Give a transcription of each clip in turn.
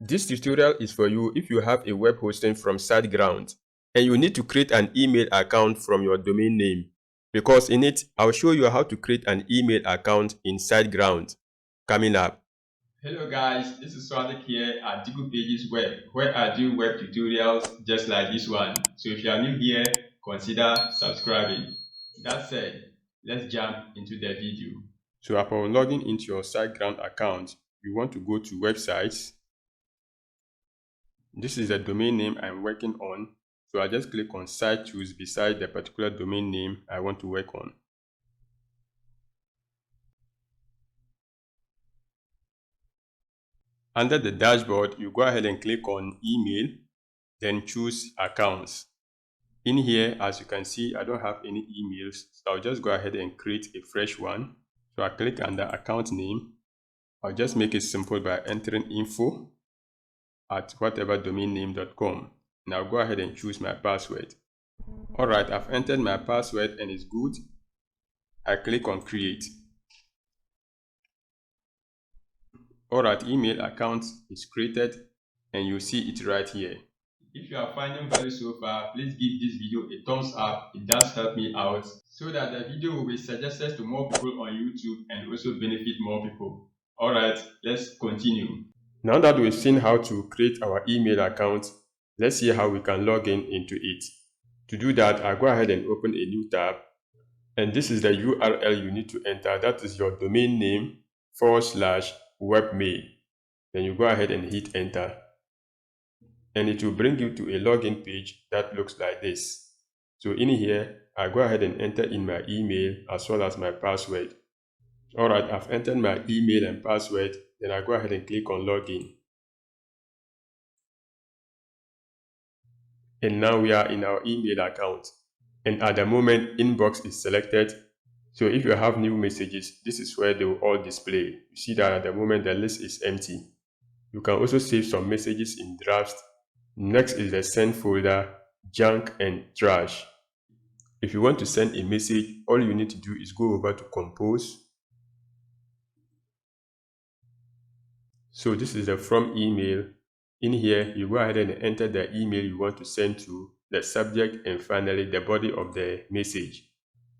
This tutorial is for you if you have a web hosting from Siteground and you need to create an email account from your domain name, because in it, I'll show you how to create an email account in Siteground coming up. Hello guys, this is Swadik here at Dikupages Web, where I do web tutorials just like this one. So if you are new here, consider subscribing. That said, let's jump into the video. So upon logging into your Siteground account, you want to go to websites. This is the domain name I'm working on, so I just click on Site Tools beside the particular domain name I want to work on. Under the dashboard, you go ahead and click on Email, then choose Accounts. In here, as you can see, I don't have any emails, so I'll just go ahead and create a fresh one. So I click under Account Name. I'll just make it simple by entering info at whateverdomainname.com. Now go ahead and choose my password. Alright, I've entered my password and it's good. I click on create. Alright, email account is created and you see it right here. If you are finding value so far, please give this video a thumbs up. It does help me out so that the video will be suggested to more people on YouTube and also benefit more people. Alright, let's continue. Now that we've seen how to create our email account, let's see how we can log in into it. To do that, I'll go ahead and open a new tab. And this is the URL you need to enter. That is your domain name /webmail. Then you go ahead and hit enter. And it will bring you to a login page that looks like this. So in here, I go ahead and enter in my email as well as my password. Alright, I've entered my email and password. Then I go ahead and click on login. And now we are in our email account. And at the moment, inbox is selected. So if you have new messages, this is where they will all display. You see that at the moment, the list is empty. You can also save some messages in drafts. Next is the send folder, junk and trash. If you want to send a message, all you need to do is go over to compose. So this is the from email. In here, you go ahead and enter the email you want to send to, the subject, and finally the body of the message.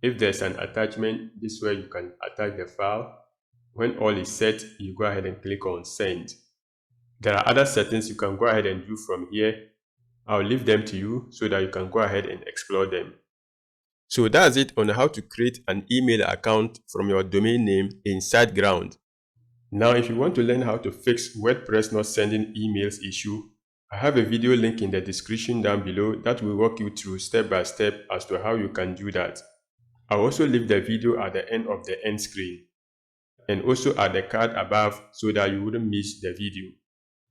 If there's an attachment, this way you can attach the file. When all is set, you go ahead and click on send. There are other settings you can go ahead and do from here. I'll leave them to you so that you can go ahead and explore them. So that's it on how to create an email account from your domain name in Siteground. Now, if you want to learn how to fix WordPress not sending emails issue, I have a video link in the description down below that will walk you through step by step as to how you can do that. I'll also leave the video at the end of the end screen and also at the card above so that you wouldn't miss the video.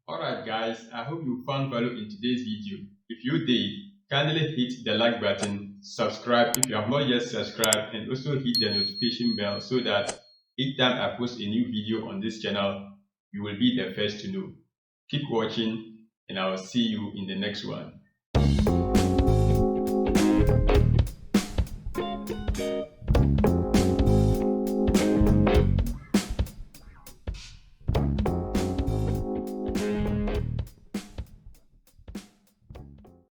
Alright guys, I hope you found value in today's video. If you did, kindly hit the like button, subscribe if you have not yet subscribed, and also hit the notification bell so that each time I post a new video on this channel, you will be the first to know. Keep watching and I will see you in the next one.